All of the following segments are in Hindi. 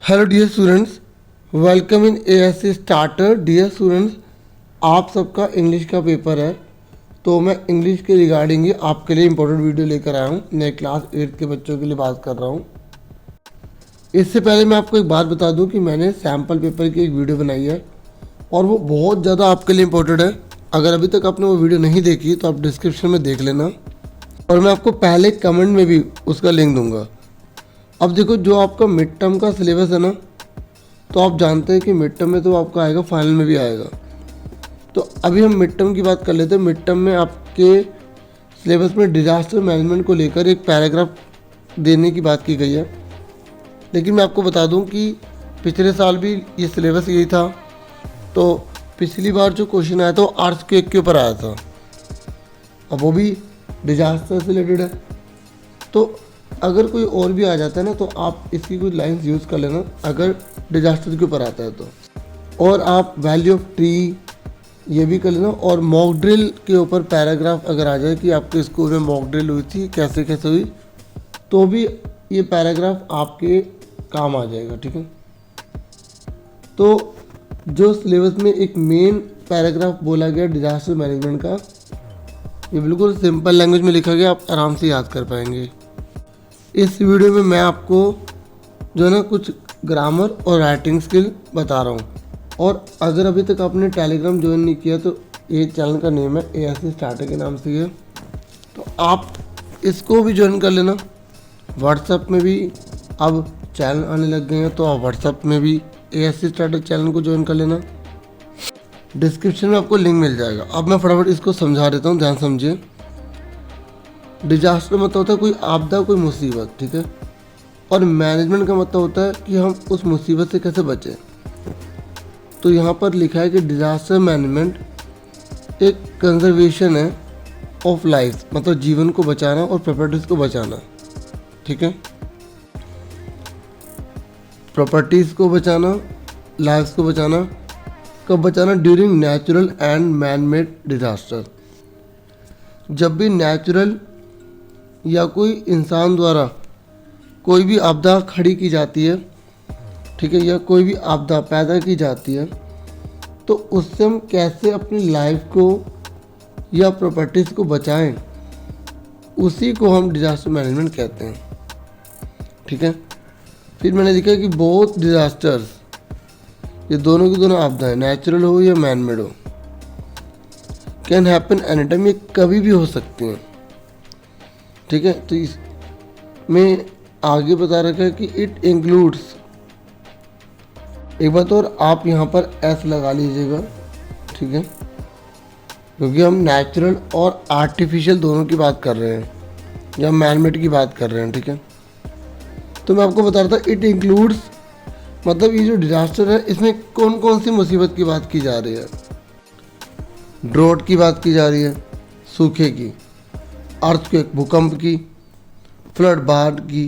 Hello dear students, welcome in ASC starter. Dear students, आप सबका इंग्लिश का पेपर है, तो मैं इंग्लिश के रिगार्डिंग ही आपके लिए इंपॉर्टेंट वीडियो लेकर आया हूँ। मैं क्लास 8 के बच्चों के लिए बात कर रहा हूँ। इससे पहले मैं आपको एक बात बता दूँ कि मैंने सैम्पल पेपर की एक वीडियो बनाई है और वो बहुत ज़्यादा आपके लिए इम्पोर्टेंट है। अगर अभी तक आपने वो वीडियो नहीं देखी तो आप डिस्क्रिप्शन में देख लेना, और मैं आपको पहले कमेंट में भी उसका लिंक दूंगा। अब देखो, जो आपका मिड टर्म का सिलेबस है ना, तो आप जानते हैं कि मिड टर्म में तो आपका आएगा, फाइनल में भी आएगा। तो अभी हम मिड टर्म की बात कर लेते हैं। मिड टर्म में आपके सिलेबस में डिजास्टर मैनेजमेंट को लेकर एक पैराग्राफ देने की बात की गई है। लेकिन मैं आपको बता दूं कि पिछले साल भी ये सिलेबस यही था। तो पिछली बार जो क्वेश्चन आया था वो अर्थक्वेक के ऊपर आया था, अब वो भी डिजास्टर से रिलेटेड है। तो अगर कोई और भी आ जाता है ना, तो आप इसकी कुछ लाइंस यूज़ कर लेना अगर डिजास्टर के ऊपर आता है तो। और आप वैल्यू ऑफ ट्री ये भी कर लेना, और मॉक ड्रिल के ऊपर पैराग्राफ अगर आ जाए कि आपके स्कूल में मॉक ड्रिल हुई थी, कैसे कैसे हुई, तो भी ये पैराग्राफ आपके काम आ जाएगा। ठीक है, तो जो सिलेबस में एक मेन पैराग्राफ बोला गया डिजास्टर मैनेजमेंट का, ये बिल्कुल सिंपल लैंग्वेज में लिखा गया, आप आराम से याद कर पाएंगे। इस वीडियो में मैं आपको जो है ना कुछ ग्रामर और राइटिंग स्किल बता रहा हूँ। और अगर अभी तक आपने टेलीग्राम ज्वाइन नहीं किया तो ये चैनल का नेम है एएससी स्टार्टर के नाम से ही है, तो आप इसको भी ज्वाइन कर लेना। व्हाट्सएप में भी अब चैनल आने लग गए हैं, तो आप व्हाट्सएप में भी एएससी स्टार्टर चैनल को ज्वाइन कर लेना। डिस्क्रिप्शन में आपको लिंक मिल जाएगा। अब मैं फटाफट इसको समझा देता हूँ, ध्यान समझिए। डिजास्टर मतलब होता है कोई आपदा, कोई मुसीबत, ठीक है। और मैनेजमेंट का मतलब होता है कि हम उस मुसीबत से कैसे बचें। तो यहाँ पर लिखा है कि डिजास्टर मैनेजमेंट एक कंजर्वेशन है ऑफ लाइफ, मतलब जीवन को बचाना और प्रॉपर्टीज़ को बचाना। ठीक है, प्रॉपर्टीज़ को बचाना, लाइफ्स को बचाना। कब बचाना? During natural and man made disaster. जब भी नेचुरल या कोई इंसान द्वारा कोई भी आपदा खड़ी की जाती है, ठीक है, या कोई भी आपदा पैदा की जाती है, तो उससे हम कैसे अपनी लाइफ को या प्रॉपर्टीज़ को बचाएं, उसी को हम डिजास्टर मैनेजमेंट कहते हैं। ठीक है, फिर मैंने देखा कि बहुत डिजास्टर्स, ये दोनों की दोनों आपदाएं, नेचुरल हो या मैन मेड हो, कैन हैपन एनी टाइम, ये कभी भी हो सकती हैं। ठीक है, तो इसमें आगे बता रखा है कि इट इंक्लूड्स, एक बात और, आप यहाँ पर एस लगा लीजिएगा, ठीक है, क्योंकि हम नेचुरल और आर्टिफिशियल दोनों की बात कर रहे हैं या मैनमेड की बात कर रहे हैं। ठीक है, तो मैं आपको बता रहा था इट इंक्लूड्स मतलब ये जो डिजास्टर है, इसमें कौन कौन सी मुसीबत की बात की जा रही है। ड्रॉट की बात की जा रही है, सूखे की, अर्थक्वेक भूकंप की, फ्लड बाढ़ की,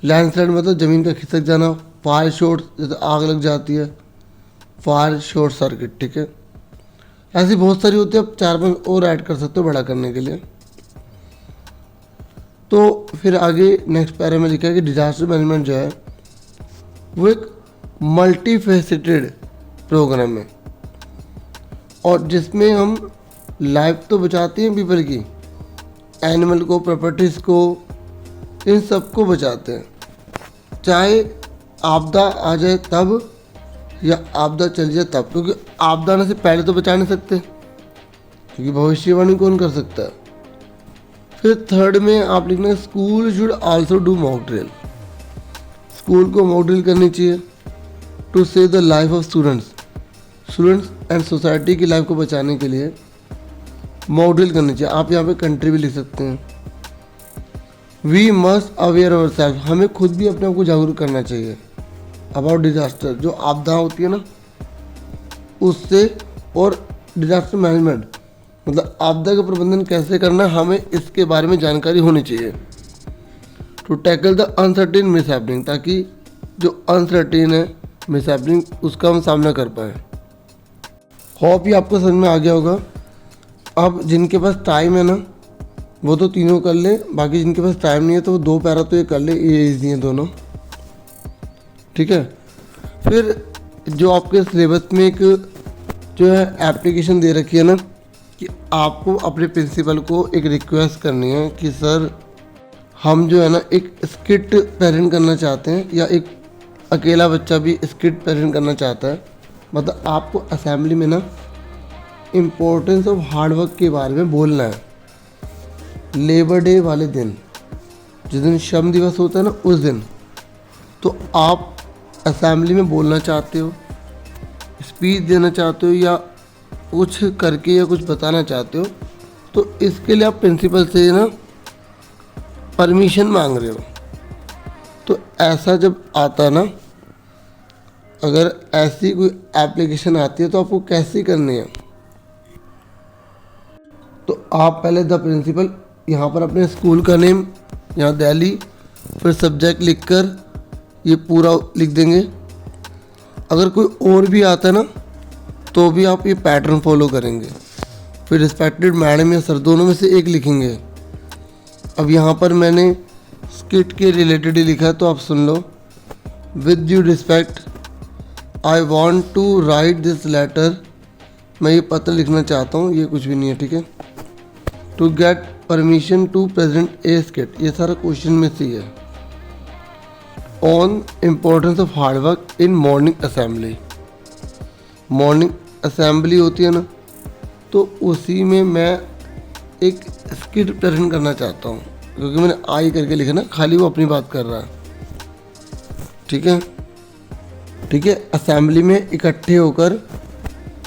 लैंडस्लाइड मतलब ज़मीन का खिसक जाना, फायर शॉर्ट जैसे आग लग जाती है, फायर शॉर्ट सर्किट। ठीक है, ऐसी बहुत सारी होती है, आप 4-5 और ऐड कर सकते हो बड़ा करने के लिए। तो फिर आगे नेक्स्ट पैरा में लिखा है कि डिजास्टर मैनेजमेंट जो है वो एक मल्टी फेसेटेड प्रोग्राम है, और जिसमें हम लाइफ तो बचाते हैं पीपल की, एनिमल को, प्रॉपर्टीज़ को, इन सब को बचाते हैं। चाहे आपदा आ जाए तब या आपदा चल जाए तब, क्योंकि आपदा आने से पहले तो बचा नहीं सकते, क्योंकि भविष्यवाणी कौन कर सकता है। फिर थर्ड में आप लिखना है school should also do mock drill, school को मॉक ड्रिल करनी चाहिए to save the life of students and society की लाइफ को बचाने के लिए मॉक ड्रिल करनी चाहिए। आप यहाँ पे कंट्री भी लिख सकते हैं। We must aware our self, हमें खुद भी अपने आप को जागरूक करना चाहिए अबाउट डिजास्टर, जो आपदा होती है ना उससे, और डिजास्टर मैनेजमेंट मतलब आपदा का प्रबंधन कैसे करना, हमें इसके बारे में जानकारी होनी चाहिए। To tackle the uncertain mishappening, ताकि जो अनसर्टेन है मिस हैपनिंग उसका हम सामना कर पाएँ। होप ये आपको समझ में आ गया होगा। अब जिनके पास टाइम है ना, वो तो तीनों कर ले, बाकी जिनके पास टाइम नहीं है तो वो 2 पैरा तो ये कर ले, ये ईजी है दोनों। ठीक है। फिर जो आपके सिलेबस में एक जो है एप्लीकेशन दे रखी है ना कि आपको अपने प्रिंसिपल को एक रिक्वेस्ट करनी है कि सर हम जो है ना एक स्किट प्रेजेंट करना चाहते हैं, या एक अकेला बच्चा भी स्किट प्रेजेंट करना चाहता है। मतलब आपको असेंबली में ना इम्पोर्टेंस ऑफ हार्डवर्क के बारे में बोलना है। लेबर डे वाले दिन, जिस दिन श्रम दिवस होता है ना, उस दिन तो आप असेंबली में बोलना चाहते हो, स्पीच देना चाहते हो, या कुछ करके या कुछ बताना चाहते हो, तो इसके लिए आप प्रिंसिपल से ना परमिशन मांग रहे हो। तो ऐसा जब आता ना, अगर ऐसी कोई एप्लीकेशन आती है तो आपको कैसी करनी है, तो आप पहले द प्रिंसिपल यहाँ पर अपने स्कूल का नेम, यहाँ दिल्ली, फिर सब्जेक्ट लिखकर ये पूरा लिख देंगे। अगर कोई और भी आता है ना तो भी आप ये पैटर्न फॉलो करेंगे। फिर रिस्पेक्टेड मैडम या सर, दोनों में से एक लिखेंगे। अब यहाँ पर मैंने स्किट के रिलेटेड ही लिखा है, तो आप सुन लो। With due respect I want to write this letter, मैं ये पत्र लिखना चाहता हूँ, ये कुछ भी नहीं है, ठीक है। To get permission to present a skit, ये सारा क्वेश्चन में से ही है। On importance of hard work in morning assembly, morning assembly होती है ना, तो उसी में मैं एक स्किट प्रेजेंट करना चाहता हूँ, क्योंकि मैंने आई करके लिखा ना, खाली वो अपनी बात कर रहा है, ठीक है। ठीक है, असेंबली में इकट्ठे होकर,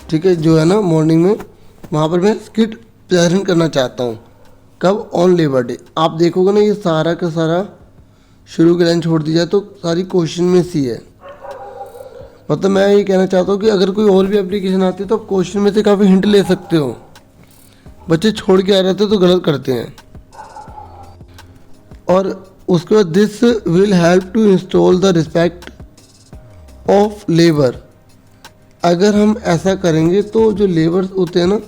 ठीक है, जो है ना मॉर्निंग में, वहाँ पर मैं स्किट प्रेजेंट करना चाहता हूँ। कब? On labour day. आप देखोगे ना ये सारा का सारा शुरू की लाइन छोड़ दी जाए तो सारी क्वेश्चन में सी है। मतलब मैं ये कहना चाहता हूँ कि अगर कोई और भी एप्लीकेशन आती है तो आप क्वेश्चन में से काफ़ी हिंट ले सकते हो। बच्चे छोड़ के आ रहे थे तो गलत करते हैं। और उसके बाद this will help to install the respect of labour. अगर हम ऐसा करेंगे तो जो लेबर होते हैं ना,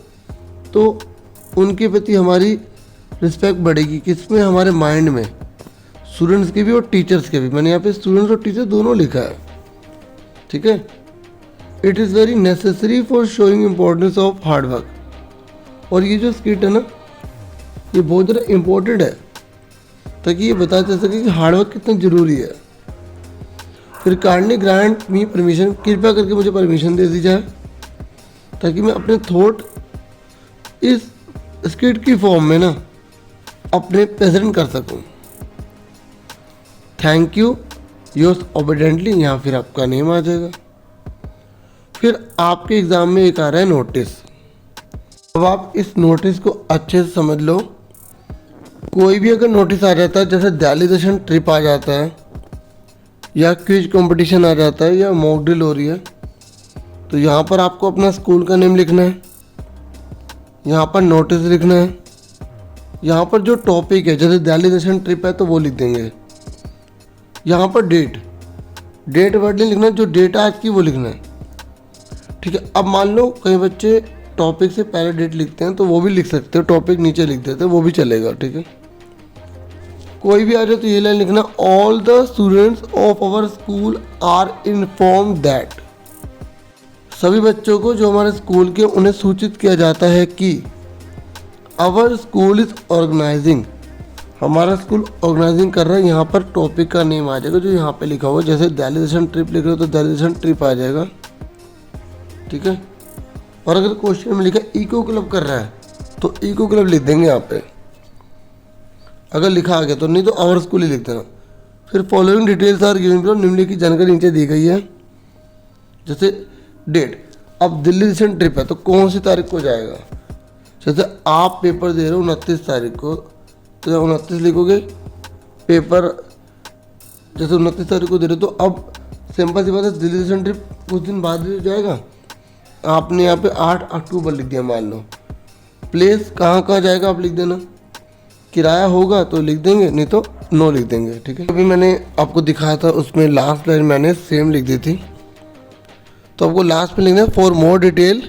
तो उनके प्रति हमारी रिस्पेक्ट बढ़ेगी। किसमें? हमारे माइंड में, स्टूडेंट्स के भी और टीचर्स के भी। मैंने यहाँ पे स्टूडेंट्स और टीचर दोनों लिखा है, ठीक है। It is very necessary for showing importance of hard work. और ये जो स्किट है ना, ये बहुत ज़्यादा इम्पोर्टेंट है, ताकि ये बताया जा सके कि हार्डवर्क कितना ज़रूरी है। फिर काइंडली ग्रांट मी परमिशन, कृपया करके मुझे परमिशन दे दी जाए, ताकि मैं अपने थॉट इस स्किट की फॉर्म में ना अपने प्रेजेंट कर सकूं। थैंक यू, योर्स ओबीडिएंटली, यहाँ फिर आपका नेम आ जाएगा। फिर आपके एग्ज़ाम में एक आ रहा है नोटिस। अब आप इस नोटिस को अच्छे से समझ लो। कोई भी अगर नोटिस आ जाता है, जैसे दिल्ली दर्शन ट्रिप आ जाता है, या क्विज कंपटीशन आ जाता है, या मॉक ड्रिल हो रही है, तो यहाँ पर आपको अपना स्कूल का नेम लिखना है, यहाँ पर नोटिस लिखना है, यहाँ पर जो टॉपिक है, जैसे दिल्ली दर्शन ट्रिप है तो वो लिख देंगे। यहाँ पर डेट वर्ड नहीं लिखना, जो डेट आज की वो लिखना है, ठीक है। अब मान लो कई बच्चे टॉपिक से पहले डेट लिखते हैं तो वो भी लिख सकते हो, टॉपिक नीचे लिख देते हैं, वो भी चलेगा, ठीक है। कोई भी आ जाए तो ये लाइन लिखना, all the students of our school are inform that. सभी बच्चों को जो हमारे स्कूल के, उन्हें सूचित किया जाता है कि आवर स्कूल इज ऑर्गेनाइजिंग, हमारा स्कूल ऑर्गेनाइजिंग कर रहा है। यहाँ पर टॉपिक का नेम आ जाएगा जो यहाँ पे लिखा हुआ है। जैसे दिल्ली दर्शन ट्रिप लिख रहे हो तो दिल्ली दर्शन ट्रिप आ जाएगा, ठीक है। और अगर क्वेश्चन में लिखा इको क्लब कर रहा है तो इको क्लब लिख देंगे यहाँ पे, अगर लिखा आ गया तो, नहीं तो आवर स्कूल ही लिख देना। फिर following details are given below, निम्नलिखित जानकारी नीचे दी गई है। जैसे डेट, अब दिल्ली दर्शन ट्रिप है तो कौन सी तारीख को जाएगा। जैसे आप पेपर दे रहे हो 29 तारीख को, तो 29 लिखोगे पेपर, जैसे 29 तारीख को दे रहे हो, तो अब सिंपल सी बात है, दिल्ली दर्शन ट्रिप कुछ दिन बाद ही जाएगा। आपने यहाँ पे 8 अक्टूबर लिख दिया मान लो। प्लेस कहाँ जाएगा आप लिख देना, किराया होगा तो लिख देंगे, नहीं तो नो लिख देंगे, ठीक है। अभी मैंने आपको दिखाया था, उसमें लास्ट लाइन मैंने सेम लिख दी थी, तो आपको लास्ट में लिखना है for more detail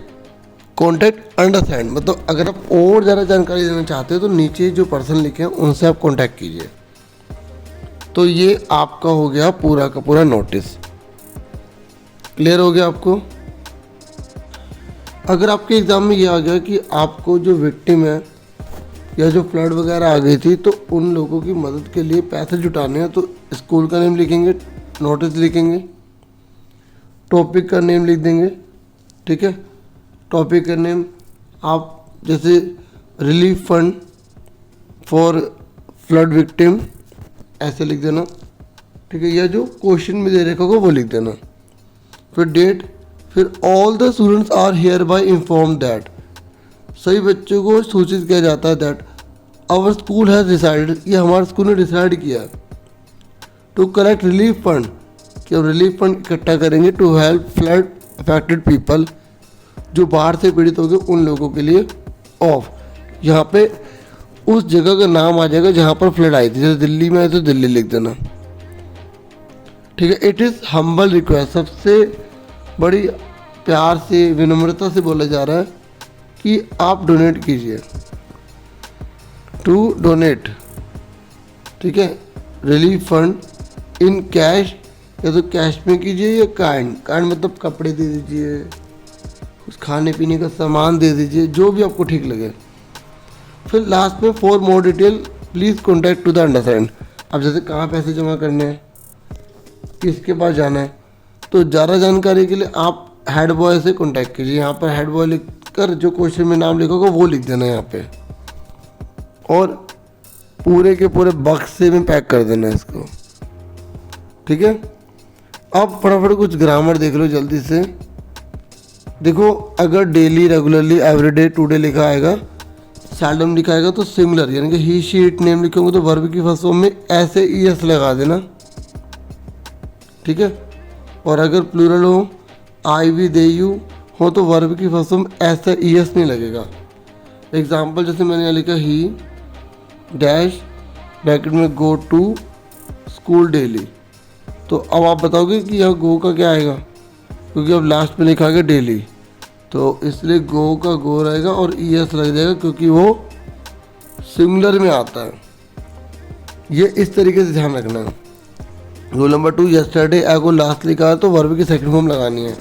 contact understand. मतलब अगर आप और ज़्यादा जानकारी देना चाहते हो तो नीचे जो पर्सन लिखे हैं उनसे आप कॉन्टैक्ट कीजिए। तो ये आपका हो गया पूरा का पूरा नोटिस। क्लियर हो गया आपको? अगर आपके एग्ज़ाम में ये आ गया कि आपको जो विक्टिम है या जो फ्लड वगैरह आ गई थी तो उन लोगों की मदद के लिए पैसे जुटाने हैं, तो स्कूल का नेम लिखेंगे, नोटिस लिखेंगे, टॉपिक का नेम लिख देंगे। ठीक है, टॉपिक का नेम आप जैसे relief fund for flood victim ऐसे लिख देना। ठीक है, या जो क्वेश्चन में दे रखा होगा वो लिख देना। फिर डेट, फिर all the students are hereby inform that, सभी बच्चों को सूचित किया जाता है that our school has decided, ये हमारे स्कूल ने डिसाइड किया है टू कलेक्ट रिलीफ फंड, कि हम रिलीफ फंड इकट्ठा करेंगे to help flood affected people, जो बाढ़ से पीड़ित हो गए उन लोगों के लिए। ऑफ, यहाँ पे उस जगह का नाम आ जाएगा जहाँ पर फ्लड आई थी, जैसे दिल्ली में है तो दिल्ली लिख देना। ठीक है, इट इज़ हम्बल रिक्वेस्ट, सबसे बड़ी प्यार से विनम्रता से बोला जा रहा है कि आप डोनेट कीजिए, टू डोनेट। ठीक है, रिलीफ फंड इन कैश, या तो कैश में कीजिए या काइंड, काइंड मतलब कपड़े दे दीजिए, कुछ खाने पीने का सामान दे दीजिए, जो भी आपको ठीक लगे। फिर लास्ट में for more detail please contact to the undersigned. अब जैसे कहाँ पैसे जमा करने हैं, किसके पास जाना है, तो ज़्यादा जानकारी के लिए आप हेड बॉय से कॉन्टैक्ट कीजिए। यहाँ पर हेड बॉय लिख कर जो क्वेश्चन में नाम लिखोगे वो लिख देना यहाँ पे, और पूरे के पूरे बक्से में पैक कर देना है इसको। ठीक है, अब फटाफट कुछ ग्रामर देख लो जल्दी से। देखो, अगर डेली, रेगुलरली, एवरीडे, टुडे लिखा आएगा, सैल्डम लिखा आएगा तो सिमिलर, यानी कि ही शी इट नेम लिखोगे तो वर्ब की फर्स्ट फॉर्म में ऐसे ES लगा देना। ठीक है, और अगर प्लूरल हो, आई वी दे यू हो, तो वर्ब की फर्स्ट फॉर्म ऐसा ES नहीं लगेगा। एग्जाम्पल जैसे मैंने यहाँ लिखा ही डैश ब्रैकेट में गो टू स्कूल डेली, तो अब आप बताओगे कि यहाँ गो का क्या आएगा, क्योंकि अब लास्ट में लिखा गया डेली, तो इसलिए गो का गो रहेगा और ES लग जाएगा, क्योंकि वो सिंगुलर में आता है। ये इस तरीके से ध्यान रखना है। रूल नंबर 2, यस्टरडे आई को लास्ट लिखा है तो वर्ब की सेकंड फॉर्म लगानी है।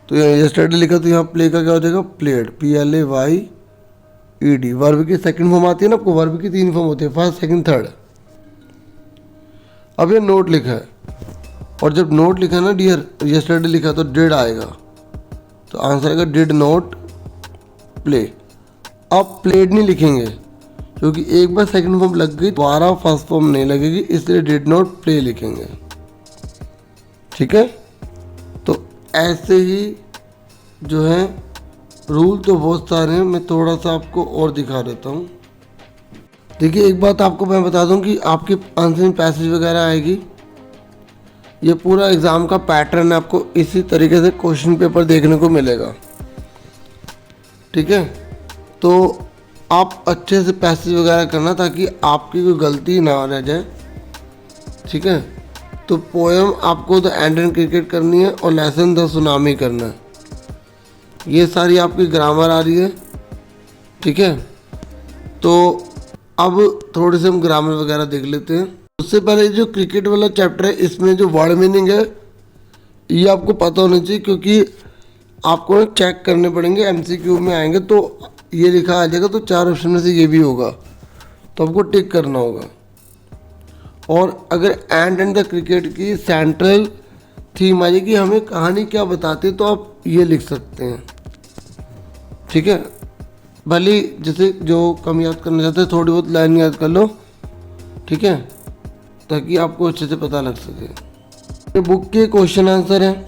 तो यस्टरडे लिखा तो यहाँ प्ले का क्या हो जाएगा, प्लेड, PLAYED। वर्ब की सेकंड फॉर्म आती है ना आपको, वर्ब की 3 फॉर्म होती है, फर्स्ट, सेकंड, थर्ड। अब ये नोट लिखा है, और जब नोट लिखा है ना डियर, यस्टरडे लिखा तो डिड आएगा, तो आंसर आएगा डिड नॉट प्ले। अब प्लेड नहीं लिखेंगे, क्योंकि एक बार सेकंड फॉर्म लग गई, दोबारा फर्स्ट फॉर्म नहीं लगेगी, इसलिए डिड नॉट प्ले लिखेंगे। ठीक है, तो ऐसे ही जो है रूल तो बहुत सारे हैं, मैं थोड़ा सा आपको और दिखा देता हूँ। देखिए, एक बात आपको मैं बता दूं कि आपकी आंसरिंग पैसेज वगैरह आएगी, ये पूरा एग्ज़ाम का पैटर्न आपको इसी तरीके से क्वेश्चन पेपर देखने को मिलेगा। ठीक है, तो आप अच्छे से पैसेज वगैरह करना ताकि आपकी कोई गलती ना रह जाए। ठीक है, तो पोएम आपको द एंड एंड क्रिकेट करनी है और लेसन द सुनामी करना है। ये सारी आपकी ग्रामर आ रही है। ठीक है, तो अब थोड़े से हम ग्रामर वगैरह देख लेते हैं। उससे पहले जो क्रिकेट वाला चैप्टर है, इसमें जो वर्ड मीनिंग है ये आपको पता होना चाहिए, क्योंकि आपको चेक करने पड़ेंगे, MCQ में आएंगे तो ये लिखा आ जाएगा, तो 4 ऑप्शन में से ये भी होगा, तो आपको टिक करना होगा। और अगर एंड द क्रिकेट की सेंट्रल थीम आ जाएगी, हमें कहानी क्या बताती है, तो आप ये लिख सकते हैं। ठीक है, भले जैसे जो कम याद करना चाहते हैं थोड़ी बहुत लाइन याद कर लो। ठीक है, ताकि आपको अच्छे से पता लग सके। ये बुक के क्वेश्चन आंसर हैं,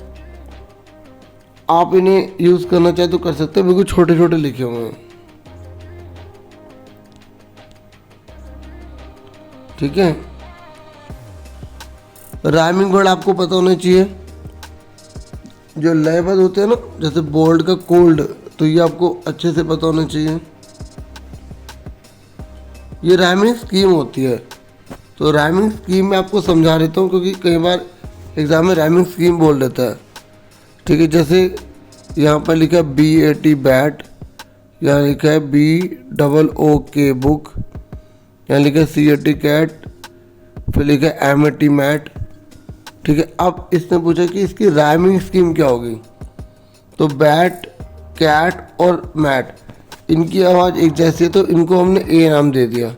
आप इन्हें यूज़ करना चाहे तो कर सकते हैं, बिल्कुल छोटे छोटे लिखे हुए हैं। ठीक है, राइमिंग वर्ड आपको पता होना चाहिए। जो लयबद्ध होते हैं ना, जैसे बोल्ड का कोल्ड, तो ये आपको अच्छे से पता होना चाहिए। ये राइमिंग स्कीम होती है, तो राइमिंग स्कीम में आपको समझा देता हूँ, क्योंकि कई बार एग्जाम में राइमिंग स्कीम बोल देता है। ठीक है, जैसे यहाँ पर लिखा है BAT बैट, यहाँ लिखा है BOOK बुक, यहाँ लिखा है CAT कैट, फिर लिखा है MAT मैट, ठीक है, अब इसने पूछा कि इसकी राइमिंग स्कीम क्या होगी। तो बैट, कैट और मैट, इनकी आवाज़ एक जैसी है तो इनको हमने ए नाम दे दिया,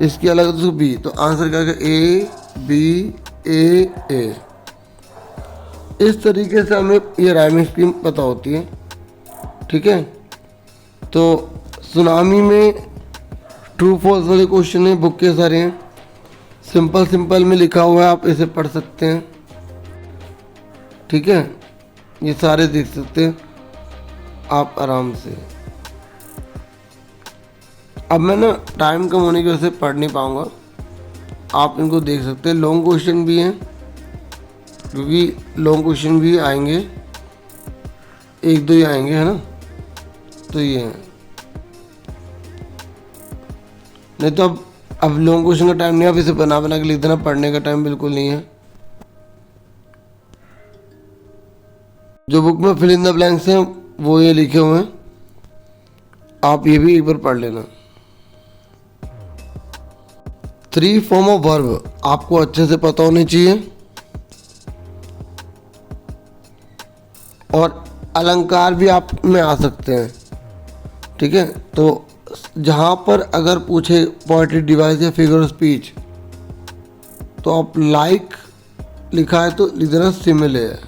इसकी अलग तो बी। तो आंसर क्या है, ए बी ए ए। इस तरीके से हमें ये राइमिंग स्कीम पता होती है। ठीक है, तो सुनामी में ट्रू फॉल्स वाले क्वेश्चन है, बुक के सारे हैं, सिंपल में लिखा हुआ है, आप इसे पढ़ सकते हैं। ठीक है, ये सारे देख सकते हैं आप आराम से। अब मैं ना टाइम कम होने की वजह से पढ़ नहीं पाऊँगा, आप इनको देख सकते हैं। लॉन्ग क्वेश्चन भी हैं, क्योंकि लॉन्ग क्वेश्चन भी आएंगे, एक दो ही आएंगे, है ना। तो ये है, नहीं तो अब लॉन्ग क्वेश्चन का टाइम नहीं, आप इसे बना के लिख देना, पढ़ने का टाइम बिल्कुल नहीं है। जो बुक में फिल इन द ब्लैंक्स हैं वो ये लिखे हुए हैं, आप ये भी एक बार पढ़ लेना। 3 फॉर्म ऑफ वर्ब आपको अच्छे से पता होने चाहिए, और अलंकार भी आप में आ सकते हैं। ठीक है, तो जहाँ पर अगर पूछे पोएट्री डिवाइस या फिगर ऑफ स्पीच, तो आप लाइक लिखा है तो लिख देना सिमिले है।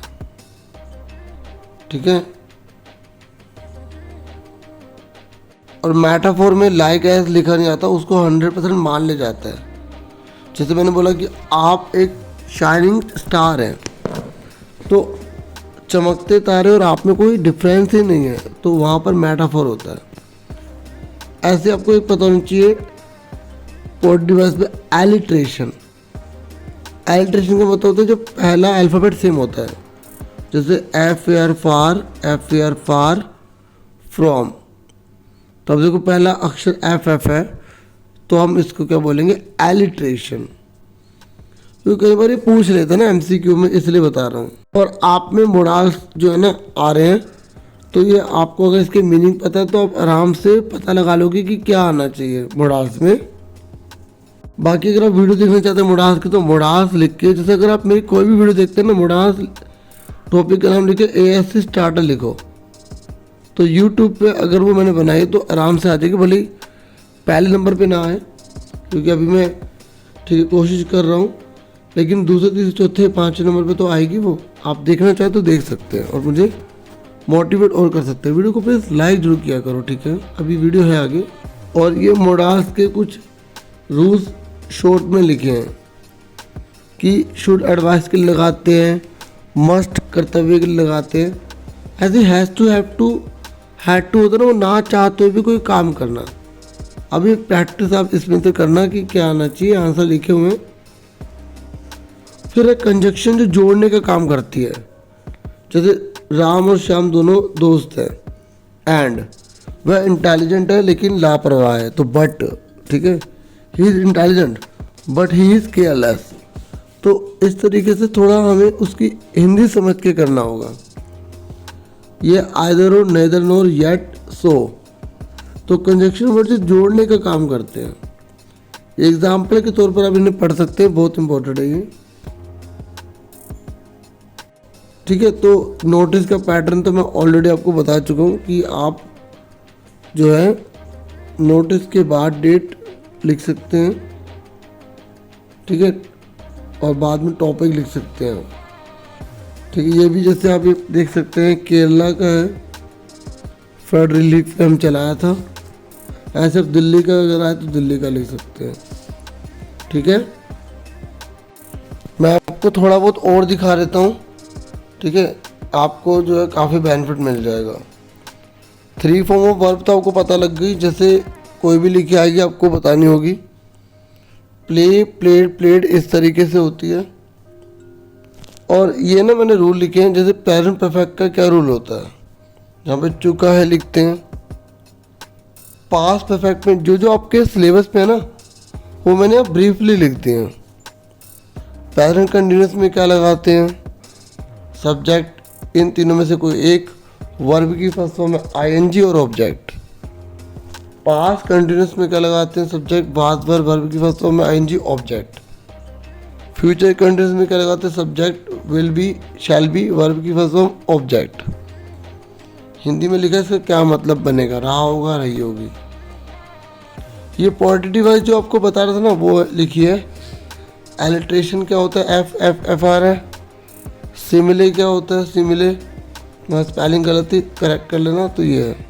ठीक है, और मेटाफोर में लाइक एज लिखा नहीं आता, उसको 100% मान ले जाता है। जैसे मैंने बोला कि आप एक शाइनिंग स्टार हैं, तो चमकते तारे और आप में कोई डिफरेंस ही नहीं है, तो वहाँ पर मेटाफोर होता है। ऐसे आपको एक पता होना चाहिए पोएट्री डिवाइस पे एलिट्रेशन। एलिट्रेशन का मतलब होता है जो पहला अल्फ़ाबेट सेम होता है, जैसे F A R far from. तो अब देखो पहला अक्षर एफ है, तो हम इसको क्या बोलेंगे, एलिट्रेशन। क्योंकि कई बार ये पूछ लेते हैं ना एमसीक्यू में, इसलिए बता रहा हूँ। और आप में मोडाल्स जो है ना आ रहे हैं, तो ये आपको अगर इसके मीनिंग पता है तो आप आराम से पता लगा लोगे कि क्या आना चाहिए मोडाल्स में। बाकी अगर आप वीडियो देखना चाहते हैं मोडाल्स की, तो मोडाल्स लिख के, जैसे अगर आप मेरी कोई भी वीडियो देखते हैं ना, मोडाल्स टॉपिक का नाम लिखे ASC स्टार्टर लिखो, तो यूट्यूब पे अगर वो मैंने बनाई तो आराम से आ जाएगी। भले ही पहले नंबर पे ना आए, क्योंकि अभी मैं ठीक है कोशिश कर रहा हूँ, लेकिन दूसरे तीसरे चौथे 5 नंबर पे तो आएगी वो। आप देखना चाहे तो देख सकते हैं और मुझे मोटिवेट और कर सकते हैं। वीडियो को प्लीज़ लाइक जरूर किया करो। ठीक है, अभी वीडियो है आगे, और ये मोडाल्स के कुछ रूल्स शॉर्ट में लिखे हैं कि शुड एडवाइस के लिए लगाते हैं, मस्ट कर्तव्य के लिए लगाते हैं, ऐसे हैज़ टू हैड टू होता है ना, वो ना चाहते हुए भी कोई काम करना। अभी प्रैक्टिस आप इसमें से करना कि क्या आना चाहिए, आंसर लिखे हुए हैं। फिर एक कंजक्शन जो जोड़ने का काम करती है, जैसे राम और श्याम दोनों दोस्त हैं, एंड वह इंटेलिजेंट है लेकिन लापरवाह है, तो बट। ठीक है, he is intelligent but he is careless. तो इस तरीके से थोड़ा हमें उसकी हिंदी समझ के करना होगा। ये आइदर और नेदर नोर येट सो, तो कंजक्शन वर्ड से जोड़ने का काम करते हैं। एग्जाम्पल के तौर पर आप इन्हें पढ़ सकते हैं, बहुत इंपॉर्टेंट है ये। ठीक है, तो नोटिस का पैटर्न तो मैं ऑलरेडी आपको बता चुका हूँ कि आप जो है नोटिस के बाद डेट लिख सकते हैं। ठीक है, और बाद में टॉपिक लिख सकते हैं। ठीक है, ये भी जैसे आप ये देख सकते हैं केरला का है, फ्लड रिलीफ कैम्प चलाया था। ऐसे आप दिल्ली का अगर आए तो दिल्ली का लिख सकते हैं। ठीक है, मैं आपको थोड़ा बहुत और दिखा देता हूँ। ठीक है, आपको जो है काफ़ी बेनिफिट मिल जाएगा। 3 फॉर्म ऑफ वर्ब तो आपको पता लग गई, जैसे कोई भी लिखी आएगी आपको बतानी होगी। प्ले, प्लेड, प्लेड इस तरीके से होती है। और ये ना मैंने रूल लिखे हैं, जैसे प्रेजेंट परफेक्ट का क्या रूल होता है, जहाँ पे चुका है लिखते हैं। पास्ट परफेक्ट में जो आपके सिलेबस पे है ना, वो मैंने अब ब्रीफली लिख दिए हैं। प्रेजेंट कंटिन्यूअस में क्या लगाते हैं, सब्जेक्ट, इन तीनों में से कोई एक, वर्ब की फर्स्ट फॉर्म में ING और ऑब्जेक्ट। पास्ट कंटिन्यूअस में क्या लगाते हैं, सब्जेक्ट, बाद वर्ब की फर्स्ट फॉर्म में ING ऑब्जेक्ट। फ्यूचर कंटिन्यूस में क्या लगाते हैं, subject will be, shall be, verb की फर्स्ट फॉर्म ऑब्जेक्ट। हिंदी में लिखा है इसका क्या मतलब बनेगा, रहा होगा, रही होगी। ये पॉजिटिव वाइज जो आपको बता रहा था ना वो लिखिए। एलिट्रेशन क्या होता है, एफ एफ एफ आ रहा है। सिमिले क्या होता है, सिमिले, मैं स्पेलिंग गलत थी, करेक्ट कर लेना, तो ये है,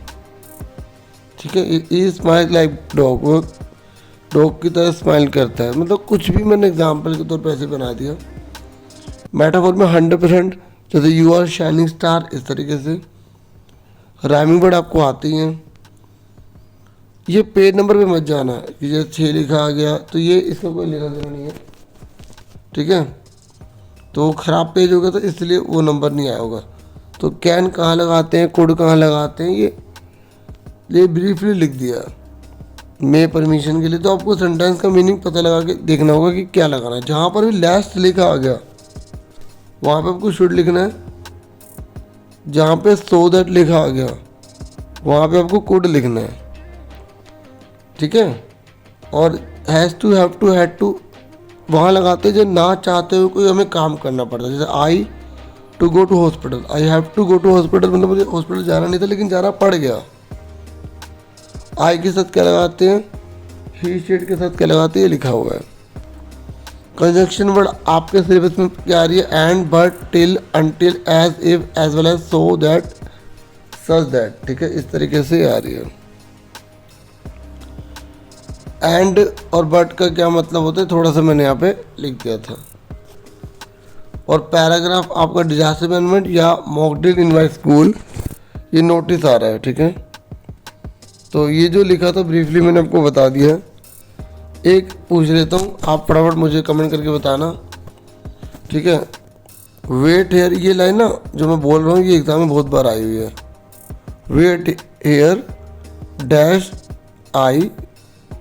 ठीक है। ई स्माइल लाइक डॉग, वो डॉग की तरह स्माइल करता है, मतलब कुछ भी मैंने एग्जाम्पल के तौर पर ऐसे बना दिया। मेटाफोर में 100%, जैसे यू आर शाइनिंग स्टार, इस तरीके से। राइमिंग वर्ड आपको आती हैं। ये पेज नंबर पे मत जाना कि जैसे 6 लिखा आ गया तो ये इसका कोई लेना देना नहीं है, ठीक है। तो ख़राब पेज होगा तो इसलिए वो नंबर नहीं आया होगा। तो कैन कहाँ लगाते हैं, कुड कहाँ लगाते हैं, ये ब्रीफली लिख दिया मे परमिशन के लिए। तो आपको सेंटेंस का मीनिंग पता लगा के देखना होगा कि क्या लगाना है। जहाँ पर भी लास्ट लिखा आ गया वहाँ पे आपको शुड लिखना है। जहाँ पे सो दैट लिखा आ गया वहाँ पे आपको कुड लिखना है, ठीक है। और has to, have to, had to वहाँ लगाते हैं जब ना चाहते हुए कोई हमें काम करना पड़ता है। जैसे I to go to hospital, I have to go to hospital, मतलब मुझे हॉस्पिटल जाना नहीं था लेकिन जाना पड़ गया। आई के साथ क्या लगाते हैं, ही शेड के साथ क्या लगाते हैं, ये लिखा हुआ है। कंजक्शन वर्ड आपके सिलेबस में क्या आ रही है, and, but, till, until, as, if, as well as, so that, such that, ठीक है, इस तरीके से आ रही है। एंड और बट का क्या मतलब होता है, थोड़ा सा मैंने यहाँ पे लिख दिया था। और पैराग्राफ आपका डिजास्टर मैनेजमेंट या mock drill in my school, ये नोटिस आ रहा है, ठीक है। तो ये जो लिखा था ब्रीफली मैंने आपको बता दिया। एक पूछ लेता हूँ, आप फटाफट मुझे कमेंट करके बताना, ठीक है। वेट हेयर, ये लाइन ना जो मैं बोल रहा हूँ ये एग्जाम में बहुत बार आई हुई है। वेट हेयर डैश आई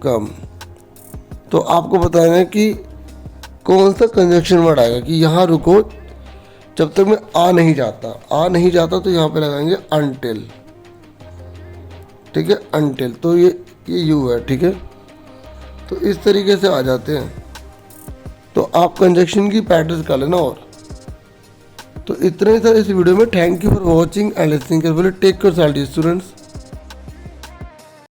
कम, तो आपको बताना है कि कौन सा कंजक्शन वर्ड आएगा कि यहाँ रुको जब तक मैं आ नहीं जाता तो यहाँ पे लगाएंगे अनटिल, ठीक है, अनटिल। तो ये यू है, ठीक है। तो इस तरीके से आ जाते हैं। तो आप कंजक्शन की प्रैक्टिस कर लेना। और तो इतना ही था इस वीडियो में। Thank you for watching and listening carefully. Take care students.